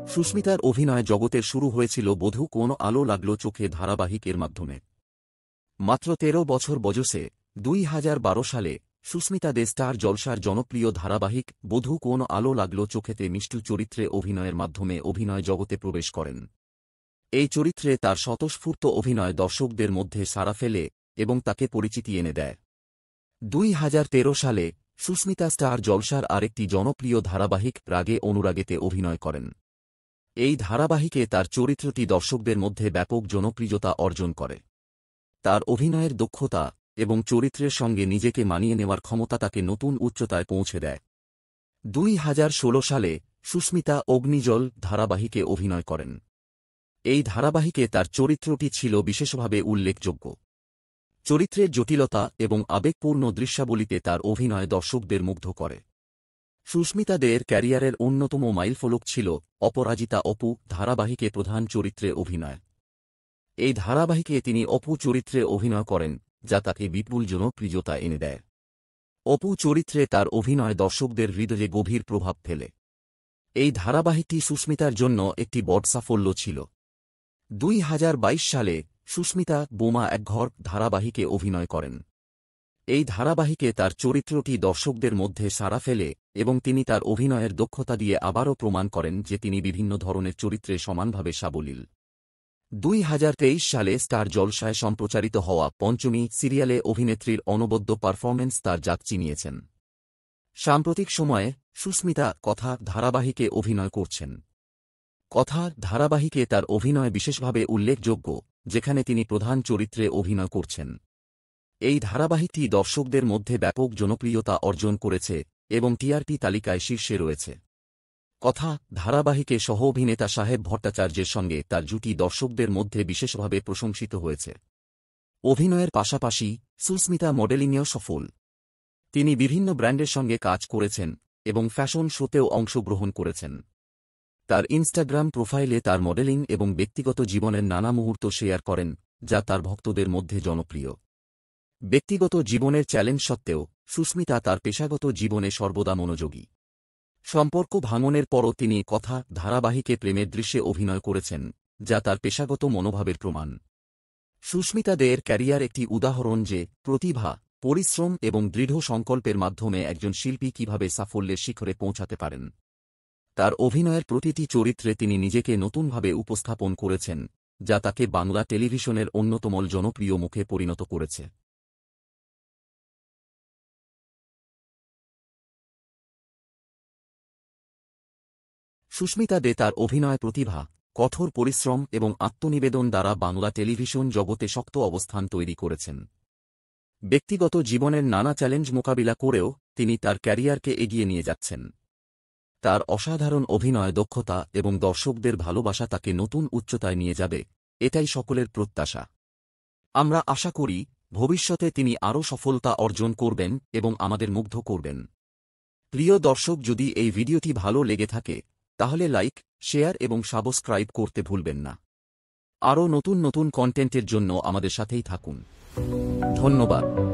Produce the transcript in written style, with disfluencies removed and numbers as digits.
সুস্মিতার অভিনয় জগতের শুরু হয়েছিল বধূ কোন আলো লাগলো চোখে ধারাবাহিকের মাধ্যমে। মাত্র ১৩ বছর বয়সে ২০১২ সালে সুস্মিতা দে স্টার জলসার জনপ্রিয় ধারাবাহিক বধূ কোন আলো লাগলো চোখেতে মিষ্টু চরিত্রে অভিনয়ের মাধ্যমে অভিনয় জগতে প্রবেশ করেন। এই চরিত্রে তার স্বতঃস্ফূর্ত অভিনয় দর্শকদের মধ্যে সাড়া ফেলে এবং তাকে পরিচিতি এনে দেয়। ২০১৩ সালে সুস্মিতা স্টার জলসার আরেকটি জনপ্রিয় ধারাবাহিক রাগে অনুরাগেতে অভিনয় করেন। এই ধারাবাহিকে তার চরিত্রটি দর্শকদের মধ্যে ব্যাপক জনপ্রিয়তা অর্জন করে। তার অভিনয়ের দক্ষতা এবং চরিত্রের সঙ্গে নিজেকে মানিয়ে নেওয়ার ক্ষমতা তাকে নতুন উচ্চতায় পৌঁছে দেয়। ২০১৬ সালে সুস্মিতা অগ্নিজল ধারাবাহিকে অভিনয় করেন। এই ধারাবাহিকে তার চরিত্রটি ছিল বিশেষভাবে উল্লেখযোগ্য। চরিত্রের জটিলতা এবং আবেগপূর্ণ দৃশ্যাবলীতে তার অভিনয় দর্শকদের মুগ্ধ করে। সুস্মিতা দের ক্যারিয়ারের অন্যতম মাইলফলক ছিল অপরাজিতা অপু ধারাবাহিকে প্রধান চরিত্রে অভিনয়। এই ধারাবাহিকে তিনি অপু চরিত্রে অভিনয় করেন, যা তাকে বিপুল জনপ্রিয়তা এনে দেয়। অপু চরিত্রে তার অভিনয় দর্শকদের হৃদয়ে গভীর প্রভাব ফেলে। এই ধারাবাহিকটি সুস্মিতার জন্য একটি বড় সাফল্য ছিল। ২০২২ সালে সুস্মিতা বোমা একঘর ধারাবাহিকে অভিনয় করেন। এই ধারাবাহিকে তার চরিত্রটি দর্শকদের মধ্যে সাড়া ফেলে এবং তিনি তার অভিনয়ের দক্ষতা দিয়ে আবারও প্রমাণ করেন যে তিনি বিভিন্ন ধরনের চরিত্রে সমানভাবে সাবলীল। ২০২৩ সালে স্টার জলসায় সম্প্রচারিত হওয়া পঞ্চমী সিরিয়ালে অভিনেত্রীর অনবদ্য পারফরম্যান্স তার জাত চিনিয়েছেন। সাম্প্রতিক সময়ে সুস্মিতা কথা ধারাবাহিকে অভিনয় করছেন। কথা ধারাবাহিকে তার অভিনয় বিশেষভাবে উল্লেখযোগ্য, যেখানে তিনি প্রধান চরিত্রে অভিনয় করছেন। এই ধারাবাহিকটি দর্শকদের মধ্যে ব্যাপক জনপ্রিয়তা অর্জন করেছে এবং টিআরপি তালিকায় শীর্ষে রয়েছে। কথা ধারাবাহিকে সহ অভিনেতা সাহেব ভট্টাচার্যের সঙ্গে তার জুটি দর্শকদের মধ্যে বিশেষভাবে প্রশংসিত হয়েছে। অভিনয়ের পাশাপাশি সুস্মিতা মডেলিংয়েও সফল। তিনি বিভিন্ন ব্র্যান্ডের সঙ্গে কাজ করেছেন এবং ফ্যাশন শোতেও অংশগ্রহণ করেছেন। তার ইনস্টাগ্রাম প্রোফাইলে তার মডেলিং এবং ব্যক্তিগত জীবনের নানা মুহূর্ত শেয়ার করেন, যা তার ভক্তদের মধ্যে জনপ্রিয়। ব্যক্তিগত জীবনের চ্যালেঞ্জ সত্ত্বেও সুস্মিতা তার পেশাগত জীবনে সর্বদা মনোযোগী। সম্পর্ক ভাঙনের পরও তিনি কথা ধারাবাহিকে প্রেমের দৃশ্যে অভিনয় করেছেন, যা তার পেশাগত মনোভাবের প্রমাণ। সুস্মিতা দের ক্যারিয়ার একটি উদাহরণ যে প্রতিভা, পরিশ্রম এবং দৃঢ় সংকল্পের মাধ্যমে একজন শিল্পী কিভাবে সাফল্যের শিখরে পৌঁছাতে পারেন। তার অভিনয়ের প্রতিটি চরিত্রে তিনি নিজেকে নতুনভাবে উপস্থাপন করেছেন, যা তাকে বাংলা টেলিভিশনের অন্যতম জনপ্রিয় মুখে পরিণত করেছে। সুস্মিতা দে তার অভিনয় প্রতিভা, কঠোর পরিশ্রম এবং আত্মনিবেদন দ্বারা বাংলা টেলিভিশন জগতে শক্ত অবস্থান তৈরি করেছেন। ব্যক্তিগত জীবনের নানা চ্যালেঞ্জ মোকাবিলা করেও তিনি তার ক্যারিয়ারকে এগিয়ে নিয়ে যাচ্ছেন। তার অসাধারণ অভিনয় দক্ষতা এবং দর্শকদের ভালোবাসা তাকে নতুন উচ্চতায় নিয়ে যাবে, এটাই সকলের প্রত্যাশা। আমরা আশা করি ভবিষ্যতে তিনি আরও সফলতা অর্জন করবেন এবং আমাদের মুগ্ধ করবেন। প্রিয় দর্শক, যদি এই ভিডিওটি ভালো লেগে থাকে তাহলে লাইক, শেয়ার এবং সাবস্ক্রাইব করতে ভুলবেন না। আরও নতুন নতুন কন্টেন্টের জন্য আমাদের সাথেই থাকুন। ধন্যবাদ।